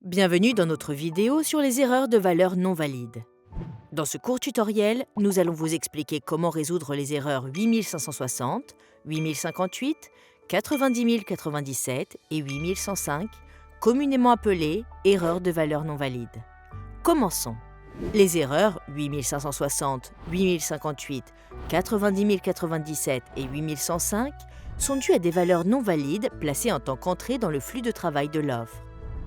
Bienvenue dans notre vidéo sur les erreurs de valeurs non valides. Dans ce court tutoriel, nous allons vous expliquer comment résoudre les erreurs 8560, 8058, 90 097 et 8105, communément appelées erreurs de valeurs non valides. Commençons. Les erreurs 8560, 8058, 90 097 et 8105 sont dues à des valeurs non valides placées en tant qu'entrée dans le flux de travail de l'offre.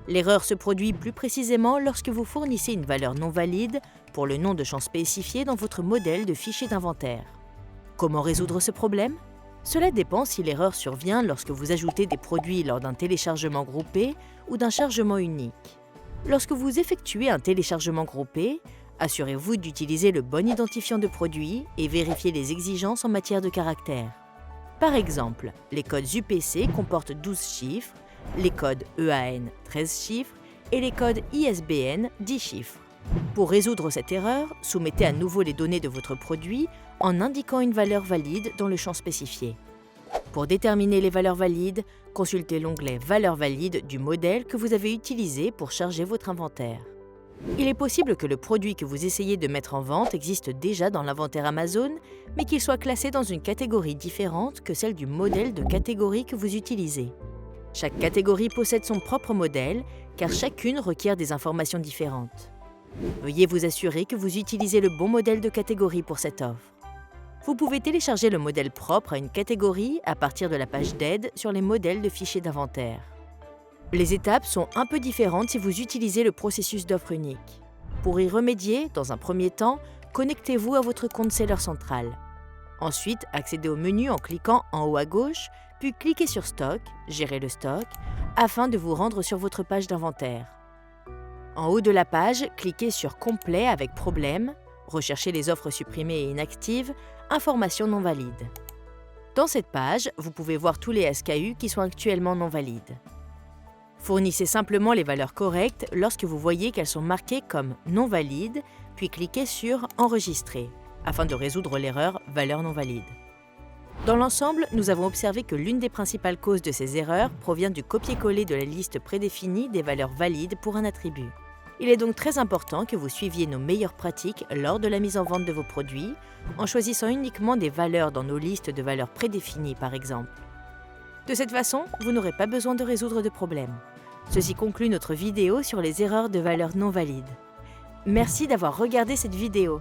L'erreur se produit plus précisément lorsque vous fournissez une valeur non valide pour le nom de champ spécifié dans votre modèle de fichier d'inventaire. Comment résoudre ce problème? Cela dépend si l'erreur survient lorsque vous ajoutez des produits lors d'un téléchargement groupé ou d'un chargement unique. Lorsque vous effectuez un téléchargement groupé, assurez-vous d'utiliser le bon identifiant de produit et vérifiez les exigences en matière de caractères. Par exemple, les codes UPC comportent 12 chiffres, les codes EAN 13 chiffres et les codes ISBN 10 chiffres. Pour résoudre cette erreur, soumettez à nouveau les données de votre produit en indiquant une valeur valide dans le champ spécifié. Pour déterminer les valeurs valides, consultez l'onglet « Valeurs valides » du modèle que vous avez utilisé pour charger votre inventaire. Il est possible que le produit que vous essayez de mettre en vente existe déjà dans l'inventaire Amazon, mais qu'il soit classé dans une catégorie différente que celle du modèle de catégorie que vous utilisez. Chaque catégorie possède son propre modèle, car chacune requiert des informations différentes. Veuillez vous assurer que vous utilisez le bon modèle de catégorie pour cette offre. Vous pouvez télécharger le modèle propre à une catégorie à partir de la page d'aide sur les modèles de fichiers d'inventaire. Les étapes sont un peu différentes si vous utilisez le processus d'offre unique. Pour y remédier, dans un premier temps, connectez-vous à votre compte Seller Central. Ensuite, accédez au menu en cliquant en haut à gauche, puis cliquez sur Stock, Gérer le stock, afin de vous rendre sur votre page d'inventaire. En haut de la page, cliquez sur Complet avec problème, recherchez les offres supprimées et inactives, informations non valides. Dans cette page, vous pouvez voir tous les SKU qui sont actuellement non valides. Fournissez simplement les valeurs correctes lorsque vous voyez qu'elles sont marquées comme non valides, puis cliquez sur Enregistrer, afin de résoudre l'erreur valeur non valide. Dans l'ensemble, nous avons observé que l'une des principales causes de ces erreurs provient du copier-coller de la liste prédéfinie des valeurs valides pour un attribut. Il est donc très important que vous suiviez nos meilleures pratiques lors de la mise en vente de vos produits, en choisissant uniquement des valeurs dans nos listes de valeurs prédéfinies par exemple. De cette façon, vous n'aurez pas besoin de résoudre de problème. Ceci conclut notre vidéo sur les erreurs de valeurs non valides. Merci d'avoir regardé cette vidéo.